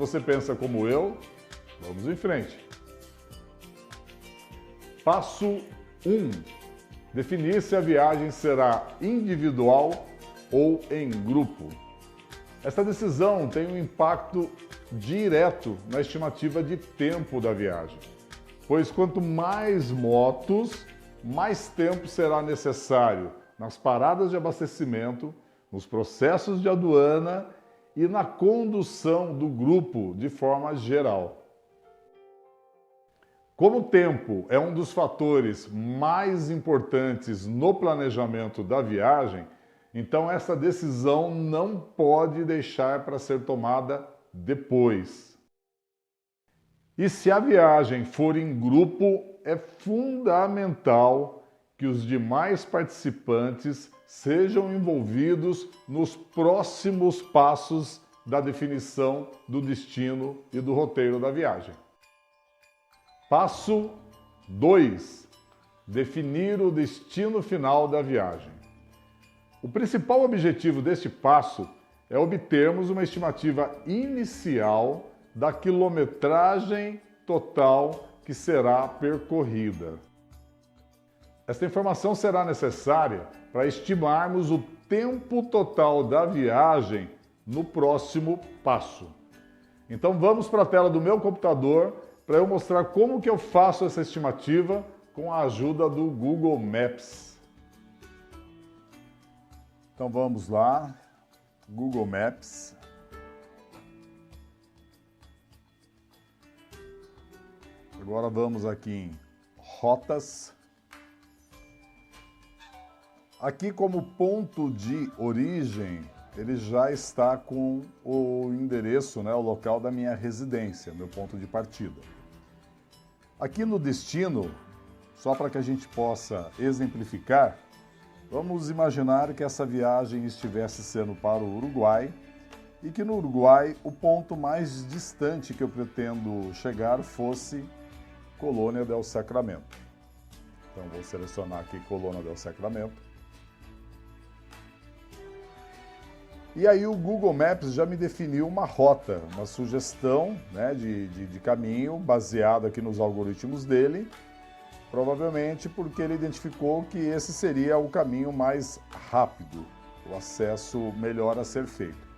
você pensa como eu, vamos em frente. Passo 1. Definir se a viagem será individual ou em grupo. Esta decisão tem um impacto direto na estimativa de tempo da viagem, pois quanto mais motos, mais tempo será necessário nas paradas de abastecimento, nos processos de aduana e na condução do grupo de forma geral. Como o tempo é um dos fatores mais importantes no planejamento da viagem, então essa decisão não pode deixar para ser tomada depois. E se a viagem for em grupo, é fundamental que os demais participantes sejam envolvidos nos próximos passos da definição do destino e do roteiro da viagem. Passo 2. Definir o destino final da viagem. O principal objetivo deste passo é obtermos uma estimativa inicial da quilometragem total que será percorrida. Esta informação será necessária para estimarmos o tempo total da viagem no próximo passo. Então vamos para a tela do meu computador para eu mostrar como que eu faço essa estimativa com a ajuda do Google Maps. Então vamos lá, Google Maps. Agora vamos aqui em Rotas. Aqui como ponto de origem, ele já está com o endereço, o local da minha residência, meu ponto de partida. Aqui no destino, só para que a gente possa exemplificar, vamos imaginar que essa viagem estivesse sendo para o Uruguai e que no Uruguai o ponto mais distante que eu pretendo chegar fosse Colônia del Sacramento. Então vou selecionar aqui Colônia del Sacramento. E aí o Google Maps já me definiu uma rota, uma sugestão de caminho baseado aqui nos algoritmos dele, provavelmente porque ele identificou que esse seria o caminho mais rápido, o acesso melhor a ser feito.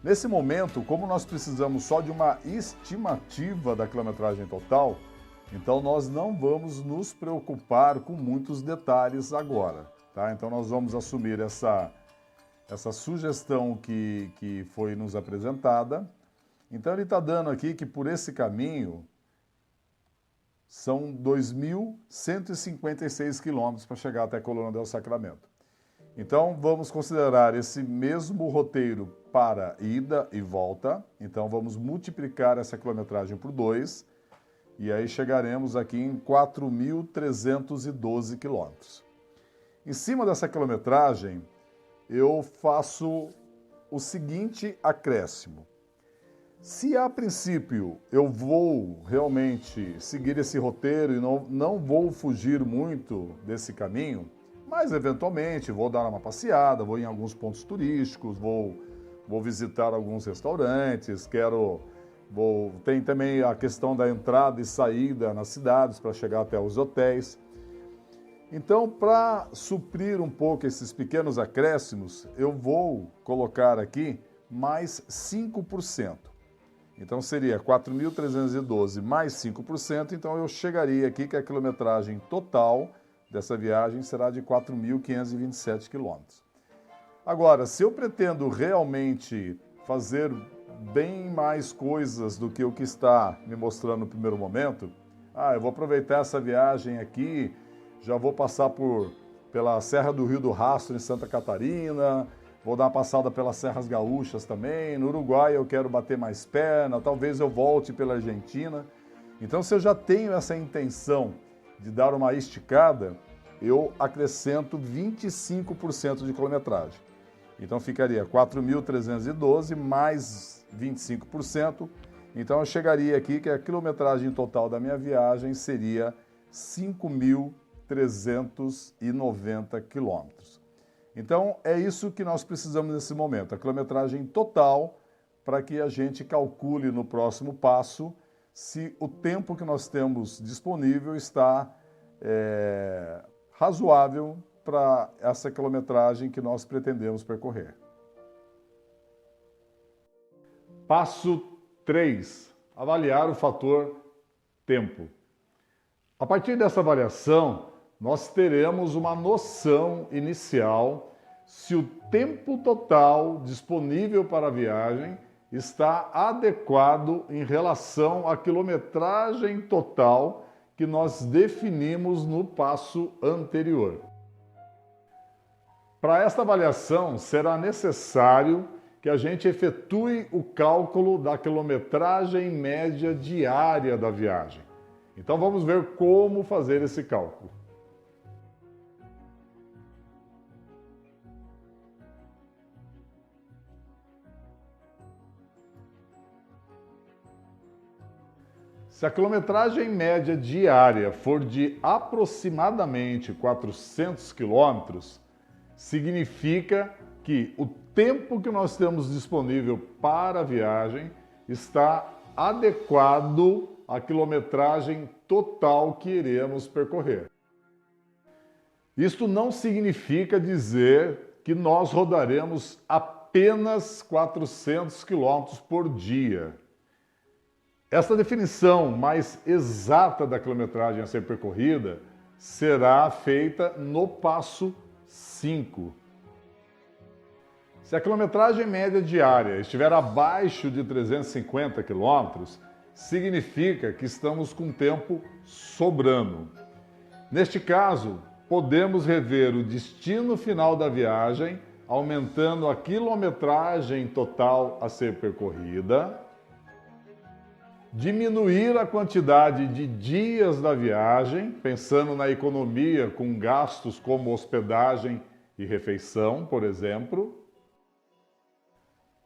Nesse momento, como nós precisamos só de uma estimativa da quilometragem total, então nós não vamos nos preocupar com muitos detalhes agora, tá? Então nós vamos assumir essa sugestão que foi nos apresentada. Então ele está dando aqui que por esse caminho são 2.156 quilômetros para chegar até Colônia del Sacramento. Então vamos considerar esse mesmo roteiro para ida e volta. Então vamos multiplicar essa quilometragem por 2 e aí chegaremos aqui em 4.312 quilômetros. Em cima dessa quilometragem, eu faço o seguinte acréscimo. Se a princípio eu vou realmente seguir esse roteiro e não vou fugir muito desse caminho, mas eventualmente vou dar uma passeada, vou em alguns pontos turísticos, vou visitar alguns restaurantes, tem também a questão da entrada e saída nas cidades para chegar até os hotéis. Então, para suprir um pouco esses pequenos acréscimos, eu vou colocar aqui mais 5%. Então, seria 4.312 mais 5%, então eu chegaria aqui que a quilometragem total dessa viagem será de 4.527 quilômetros. Agora, se eu pretendo realmente fazer bem mais coisas do que o que está me mostrando no primeiro momento, eu vou aproveitar essa viagem aqui, já vou passar pela Serra do Rio do Rastro, em Santa Catarina, vou dar uma passada pelas Serras Gaúchas também, no Uruguai eu quero bater mais perna, talvez eu volte pela Argentina. Então, se eu já tenho essa intenção de dar uma esticada, eu acrescento 25% de quilometragem. Então, ficaria 4.312 mais 25%. Então, eu chegaria aqui que a quilometragem total da minha viagem seria 5.390 quilômetros. Então, é isso que nós precisamos nesse momento, a quilometragem total para que a gente calcule no próximo passo se o tempo que nós temos disponível está razoável para essa quilometragem que nós pretendemos percorrer. Passo 3. Avaliar o fator tempo. A partir dessa avaliação, nós teremos uma noção inicial se o tempo total disponível para a viagem está adequado em relação à quilometragem total que nós definimos no passo anterior. Para esta avaliação, será necessário que a gente efetue o cálculo da quilometragem média diária da viagem. Então vamos ver como fazer esse cálculo. Se a quilometragem média diária for de aproximadamente 400 quilômetros, significa que o tempo que nós temos disponível para a viagem está adequado à quilometragem total que iremos percorrer. Isto não significa dizer que nós rodaremos apenas 400 quilômetros por dia. Esta definição mais exata da quilometragem a ser percorrida será feita no passo 5. Se a quilometragem média diária estiver abaixo de 350 km, significa que estamos com tempo sobrando. Neste caso, podemos rever o destino final da viagem, aumentando a quilometragem total a ser percorrida, diminuir a quantidade de dias da viagem, pensando na economia com gastos como hospedagem e refeição, por exemplo,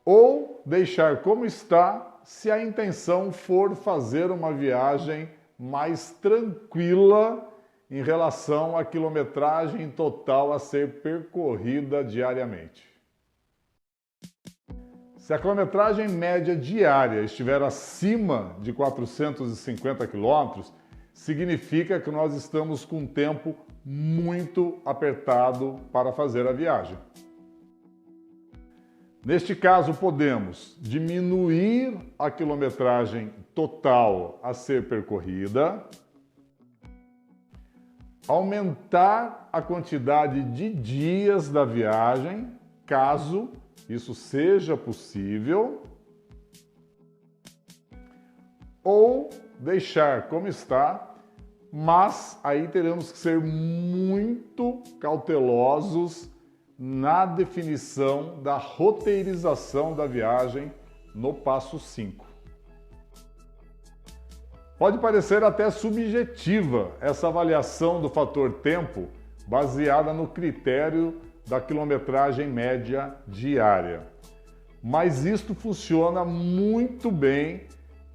ou deixar como está se a intenção for fazer uma viagem mais tranquila em relação à quilometragem total a ser percorrida diariamente. Se a quilometragem média diária estiver acima de 450 km, significa que nós estamos com um tempo muito apertado para fazer a viagem. Neste caso, podemos diminuir a quilometragem total a ser percorrida, aumentar a quantidade de dias da viagem, caso isso seja possível, ou deixar como está, mas aí teremos que ser muito cautelosos na definição da roteirização da viagem no passo 5. Pode parecer até subjetiva essa avaliação do fator tempo baseada no critério da quilometragem média diária. Mas isto funciona muito bem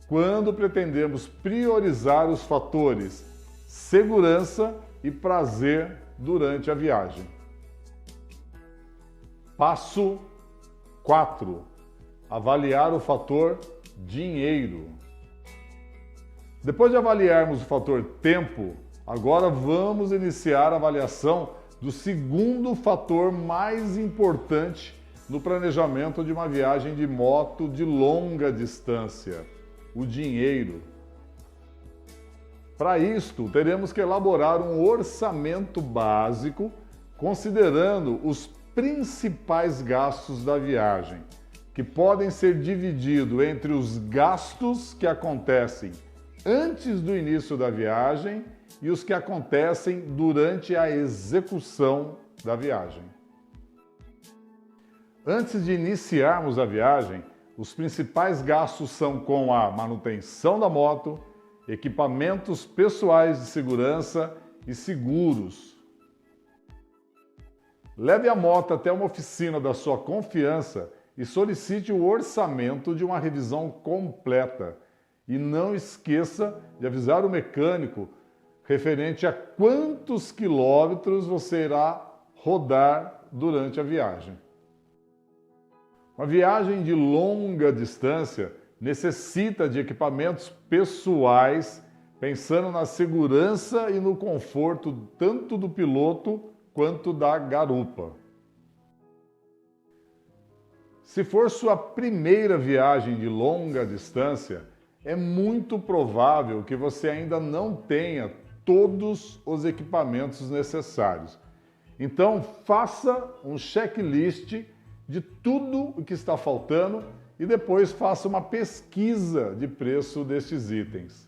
quando pretendemos priorizar os fatores segurança e prazer durante a viagem. Passo 4. Avaliar o fator dinheiro. Depois de avaliarmos o fator tempo, agora vamos iniciar a avaliação do segundo fator mais importante no planejamento de uma viagem de moto de longa distância, o dinheiro. Para isto, teremos que elaborar um orçamento básico, considerando os principais gastos da viagem, que podem ser divididos entre os gastos que acontecem antes do início da viagem e os que acontecem durante a execução da viagem. Antes de iniciarmos a viagem, os principais gastos são com a manutenção da moto, equipamentos pessoais de segurança e seguros. Leve a moto até uma oficina da sua confiança e solicite o orçamento de uma revisão completa. E não esqueça de avisar o mecânico referente a quantos quilômetros você irá rodar durante a viagem. Uma viagem de longa distância necessita de equipamentos pessoais, pensando na segurança e no conforto tanto do piloto quanto da garupa. Se for sua primeira viagem de longa distância, é muito provável que você ainda não tenha todos os equipamentos necessários. Então, faça um checklist de tudo o que está faltando e depois faça uma pesquisa de preço destes itens.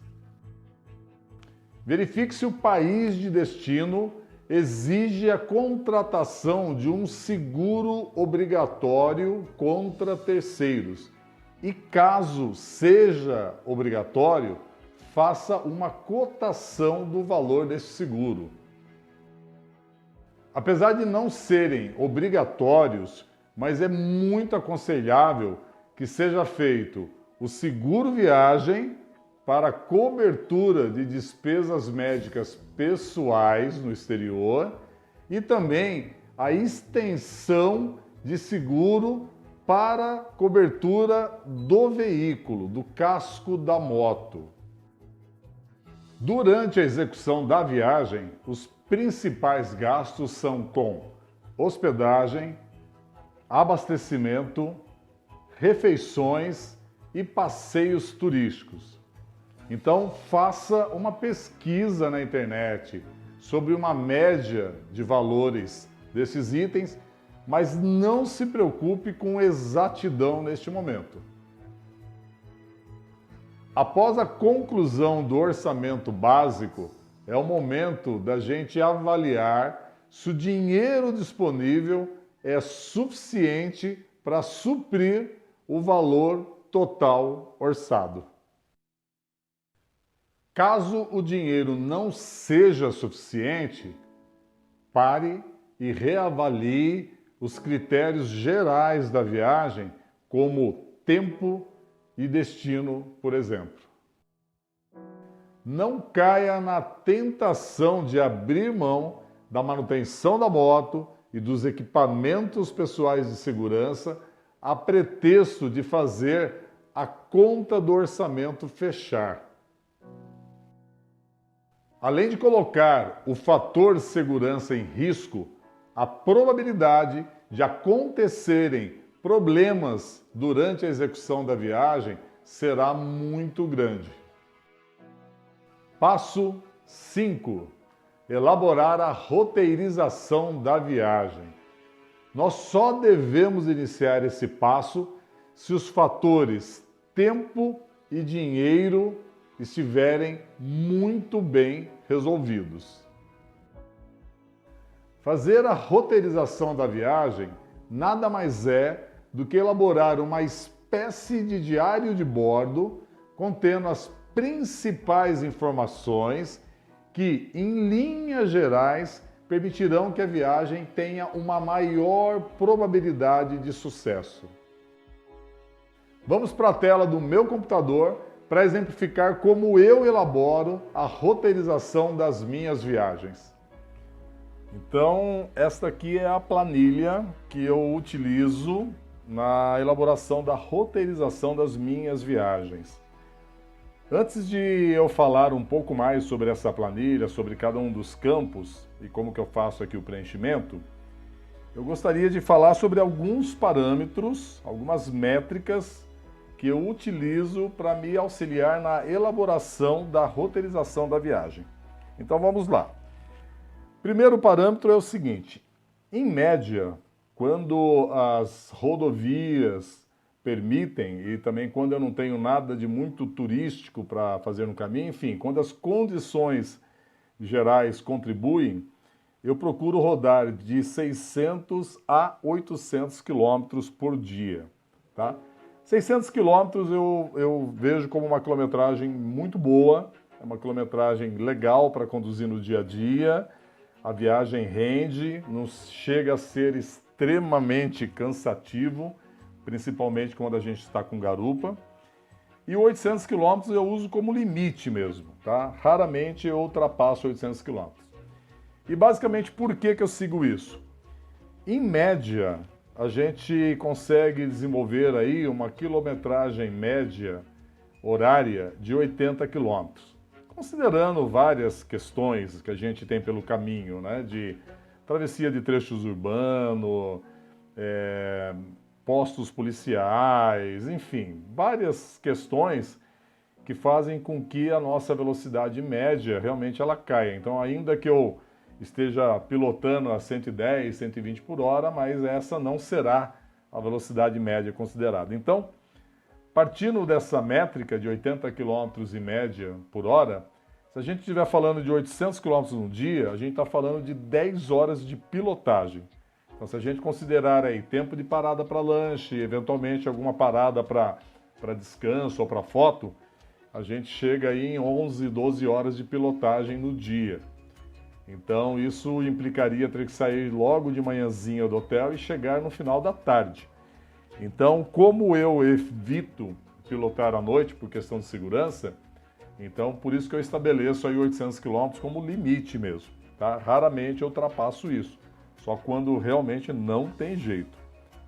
Verifique se o país de destino exige a contratação de um seguro obrigatório contra terceiros. E caso seja obrigatório, faça uma cotação do valor desse seguro. Apesar de não serem obrigatórios, mas é muito aconselhável que seja feito o seguro viagem para cobertura de despesas médicas pessoais no exterior e também a extensão de seguro para cobertura do veículo, do casco da moto. Durante a execução da viagem, os principais gastos são com hospedagem, abastecimento, refeições e passeios turísticos. Então, faça uma pesquisa na internet sobre uma média de valores desses itens, mas não se preocupe com exatidão neste momento. Após a conclusão do orçamento básico, é o momento da gente avaliar se o dinheiro disponível é suficiente para suprir o valor total orçado. Caso o dinheiro não seja suficiente, pare e reavalie os critérios gerais da viagem, como tempo e destino, por exemplo. Não caia na tentação de abrir mão da manutenção da moto e dos equipamentos pessoais de segurança a pretexto de fazer a conta do orçamento fechar. Além de colocar o fator segurança em risco, a probabilidade de acontecerem problemas durante a execução da viagem será muito grande. Passo 5. Elaborar a roteirização da viagem. Nós só devemos iniciar esse passo se os fatores tempo e dinheiro estiverem muito bem resolvidos. Fazer a roteirização da viagem nada mais é do que elaborar uma espécie de diário de bordo contendo as principais informações que, em linhas gerais, permitirão que a viagem tenha uma maior probabilidade de sucesso. Vamos para a tela do meu computador para exemplificar como eu elaboro a roteirização das minhas viagens. Então, esta aqui é a planilha que eu utilizo na elaboração da roteirização das minhas viagens. Antes de eu falar um pouco mais sobre essa planilha, sobre cada um dos campos e como que eu faço aqui o preenchimento, eu gostaria de falar sobre alguns parâmetros, algumas métricas que eu utilizo para me auxiliar na elaboração da roteirização da viagem. Então vamos lá. Primeiro parâmetro é o seguinte: em média, quando as rodovias permitem e também quando eu não tenho nada de muito turístico para fazer no caminho, enfim, quando as condições gerais contribuem, eu procuro rodar de 600 a 800 quilômetros por dia, tá? 600 quilômetros eu vejo como uma quilometragem muito boa, é uma quilometragem legal para conduzir no dia a dia, a viagem rende, não chega a ser extremamente cansativo, principalmente quando a gente está com garupa. E 800 km eu uso como limite mesmo, tá? Raramente eu ultrapasso 800 km. E basicamente por que eu sigo isso? Em média, a gente consegue desenvolver aí uma quilometragem média horária de 80 quilômetros, considerando várias questões que a gente tem pelo caminho, né, de travessia de trechos urbanos, postos policiais, enfim, várias questões que fazem com que a nossa velocidade média realmente ela caia. Então, ainda que eu esteja pilotando a 110, 120 por hora, mas essa não será a velocidade média considerada. Então, partindo dessa métrica de 80 km em média por hora, se a gente estiver falando de 800 km no dia, a gente está falando de 10 horas de pilotagem. Então, se a gente considerar aí tempo de parada para lanche, eventualmente alguma parada para descanso ou para foto, a gente chega aí em 11, 12 horas de pilotagem no dia. Então, isso implicaria ter que sair logo de manhãzinha do hotel e chegar no final da tarde. Então, como eu evito pilotar à noite por questão de segurança, então por isso que eu estabeleço aí 800 km como limite mesmo, tá? Raramente eu ultrapasso isso, só quando realmente não tem jeito,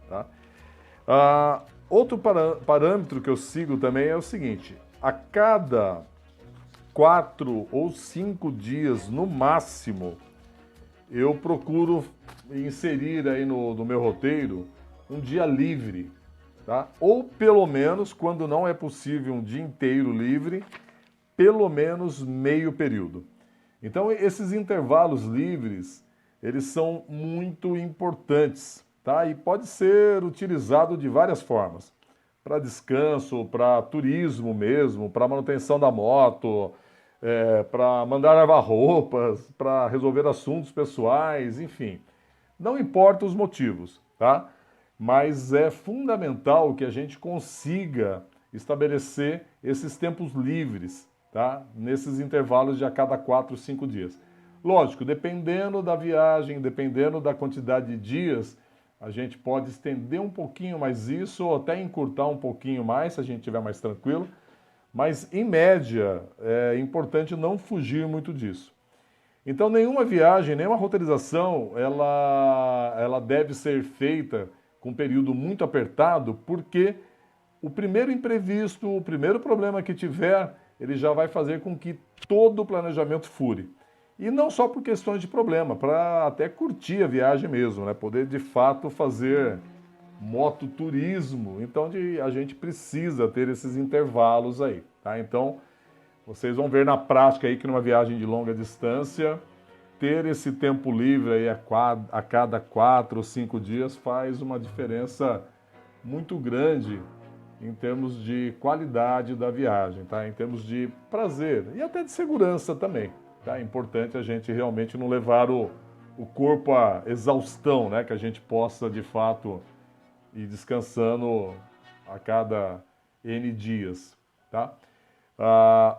tá? Outro parâmetro que eu sigo também é o seguinte: a cada 4 ou 5 dias no máximo, eu procuro inserir aí no meu roteiro um dia livre, tá? Ou pelo menos, quando não é possível um dia inteiro livre, pelo menos meio período. Então, esses intervalos livres, eles são muito importantes, tá? E pode ser utilizado de várias formas. Para descanso, para turismo mesmo, para manutenção da moto, para mandar lavar roupas, para resolver assuntos pessoais, enfim. Não importa os motivos, tá? Mas é fundamental que a gente consiga estabelecer esses tempos livres, tá? Nesses intervalos de a cada 4, 5 dias. Lógico, dependendo da viagem, dependendo da quantidade de dias, a gente pode estender um pouquinho mais isso ou até encurtar um pouquinho mais, se a gente estiver mais tranquilo. Mas, em média, é importante não fugir muito disso. Então, nenhuma viagem, nenhuma roteirização, ela deve ser feita com um período muito apertado, porque o primeiro imprevisto, o primeiro problema que tiver, ele já vai fazer com que todo o planejamento fure. E não só por questões de problema, para até curtir a viagem mesmo, né? Poder de fato fazer mototurismo. Então a gente precisa ter esses intervalos aí, tá? Então vocês vão ver na prática aí que numa viagem de longa distância, ter esse tempo livre aí a cada 4 ou 5 dias faz uma diferença muito grande em termos de qualidade da viagem, tá? Em termos de prazer e até de segurança também, tá? É importante a gente realmente não levar o corpo à exaustão, né? Que a gente possa, de fato, ir descansando a cada N dias, tá?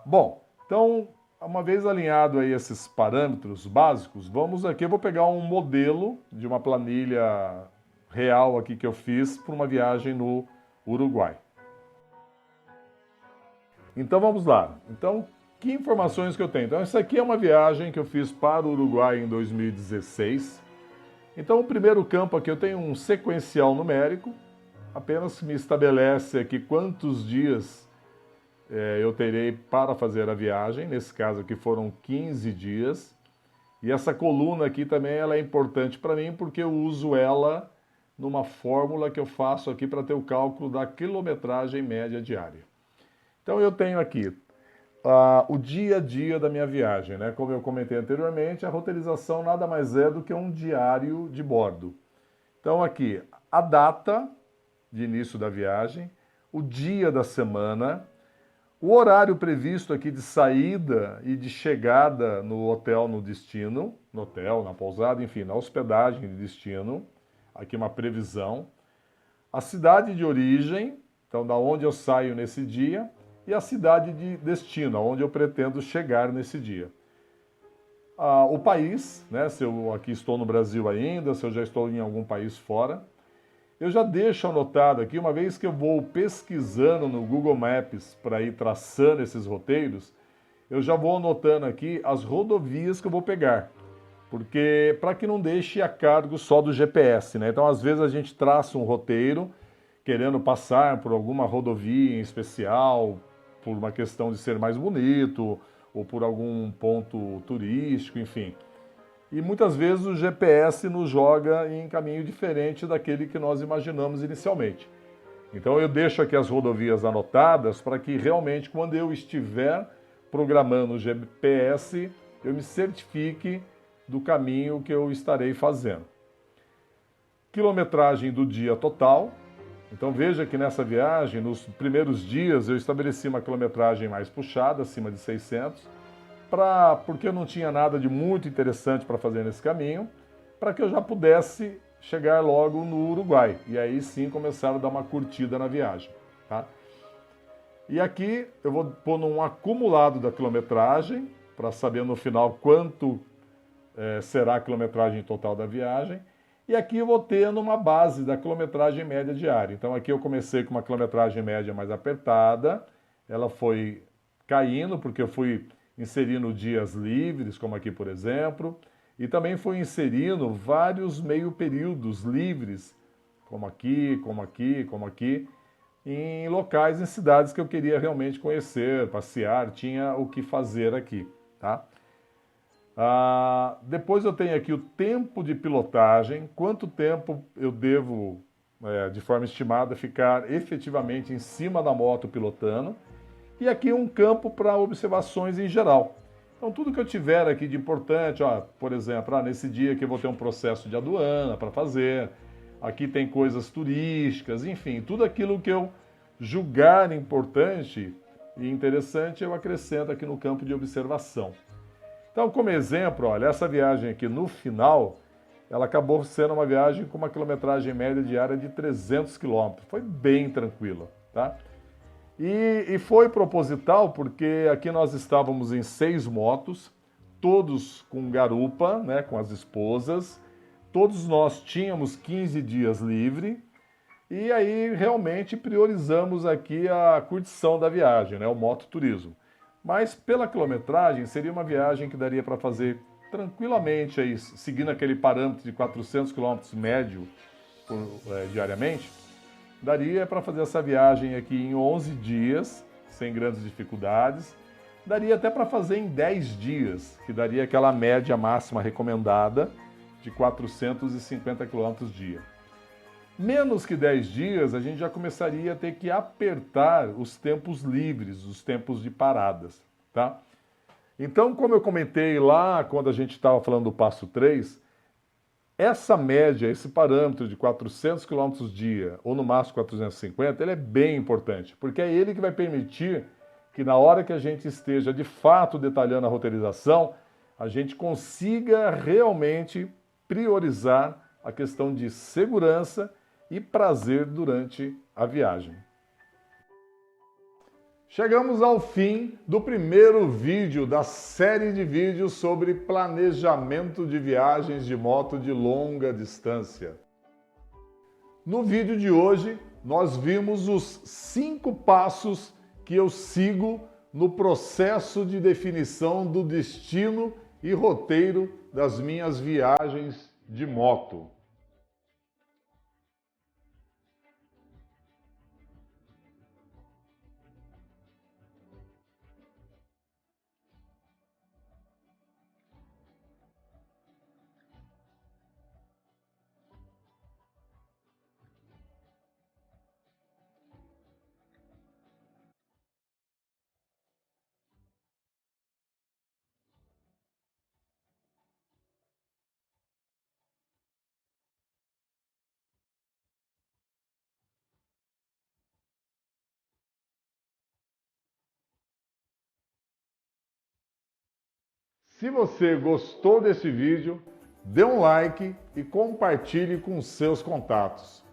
Bom, então, uma vez alinhado aí esses parâmetros básicos, vamos aqui, eu vou pegar um modelo de uma planilha real aqui que eu fiz para uma viagem no Uruguai. Então vamos lá. Então, que informações que eu tenho? Então, essa aqui é uma viagem que eu fiz para o Uruguai em 2016. Então, o primeiro campo aqui eu tenho um sequencial numérico, apenas me estabelece aqui quantos dias eu terei para fazer a viagem. Nesse caso aqui foram 15 dias. E essa coluna aqui também ela é importante para mim porque eu uso ela numa fórmula que eu faço aqui para ter o cálculo da quilometragem média diária. Então eu tenho aqui o dia a dia da minha viagem, né? Como eu comentei anteriormente, a roteirização nada mais é do que um diário de bordo. Então aqui, a data de início da viagem, o dia da semana, o horário previsto aqui de saída e de chegada no hotel no destino, no hotel, na pousada, enfim, na hospedagem de destino, aqui uma previsão, a cidade de origem, então da onde eu saio nesse dia, e a cidade de destino, onde eu pretendo chegar nesse dia. O país, né, se eu aqui estou no Brasil ainda, se eu já estou em algum país fora. Eu já deixo anotado aqui, uma vez que eu vou pesquisando no Google Maps para ir traçando esses roteiros, eu já vou anotando aqui as rodovias que eu vou pegar. porque para que não deixe a cargo só do GPS, né? Então, às vezes a gente traça um roteiro querendo passar por alguma rodovia em especial, por uma questão de ser mais bonito, ou por algum ponto turístico, enfim. E muitas vezes o GPS nos joga em caminho diferente daquele que nós imaginamos inicialmente. Então eu deixo aqui as rodovias anotadas para que realmente, quando eu estiver programando o GPS, eu me certifique do caminho que eu estarei fazendo. Quilometragem do dia total. Então veja que nessa viagem, nos primeiros dias, eu estabeleci uma quilometragem mais puxada, acima de 600, porque eu não tinha nada de muito interessante para fazer nesse caminho, para que eu já pudesse chegar logo no Uruguai. E aí sim começar a dar uma curtida na viagem. Tá? E aqui eu vou pôr num acumulado da quilometragem, para saber no final quanto será a quilometragem total da viagem. E aqui eu vou ter numa base da quilometragem média diária. Então aqui eu comecei com uma quilometragem média mais apertada, ela foi caindo porque eu fui inserindo dias livres, como aqui por exemplo, e também fui inserindo vários meio períodos livres, como aqui, como aqui, como aqui, em locais, em cidades que eu queria realmente conhecer, passear, tinha o que fazer aqui, tá? Depois eu tenho aqui o tempo de pilotagem, quanto tempo eu devo, de forma estimada, ficar efetivamente em cima da moto pilotando. E aqui um campo para observações em geral. Então tudo que eu tiver aqui de importante, por exemplo, nesse dia que eu vou ter um processo de aduana para fazer, aqui tem coisas turísticas, enfim, tudo aquilo que eu julgar importante e interessante eu acrescento aqui no campo de observação. Então, como exemplo, olha, essa viagem aqui no final, ela acabou sendo uma viagem com uma quilometragem média diária de 300 km. Foi bem tranquila, tá? E foi proposital porque aqui nós estávamos em 6 motos, todos com garupa, né, com as esposas, todos nós tínhamos 15 dias livre, e aí realmente priorizamos aqui a curtição da viagem, né, o mototurismo. Mas pela quilometragem, seria uma viagem que daria para fazer tranquilamente, aí, seguindo aquele parâmetro de 400 km médio diariamente, daria para fazer essa viagem aqui em 11 dias, sem grandes dificuldades. Daria até para fazer em 10 dias, que daria aquela média máxima recomendada de 450 km dia. Menos que 10 dias, a gente já começaria a ter que apertar os tempos livres, os tempos de paradas, tá? Então, como eu comentei lá quando a gente estava falando do passo 3, essa média, esse parâmetro de 400 km dia, ou no máximo 450, ele é bem importante, porque é ele que vai permitir que na hora que a gente esteja de fato detalhando a roteirização, a gente consiga realmente priorizar a questão de segurança e prazer durante a viagem. Chegamos ao fim do primeiro vídeo da série de vídeos sobre planejamento de viagens de moto de longa distância. No vídeo de hoje, nós vimos os 5 passos que eu sigo no processo de definição do destino e roteiro das minhas viagens de moto. Se você gostou desse vídeo, dê um like e compartilhe com seus contatos.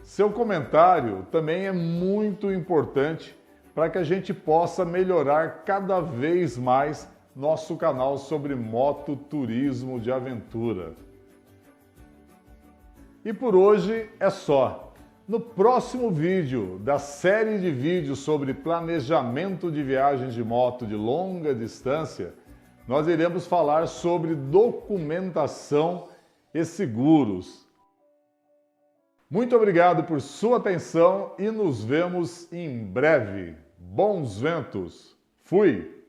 Seu comentário também é muito importante para que a gente possa melhorar cada vez mais nosso canal sobre mototurismo de aventura. E por hoje é só. No próximo vídeo da série de vídeos sobre planejamento de viagens de moto de longa distância, nós iremos falar sobre documentação e seguros. Muito obrigado por sua atenção e nos vemos em breve. Bons ventos! Fui!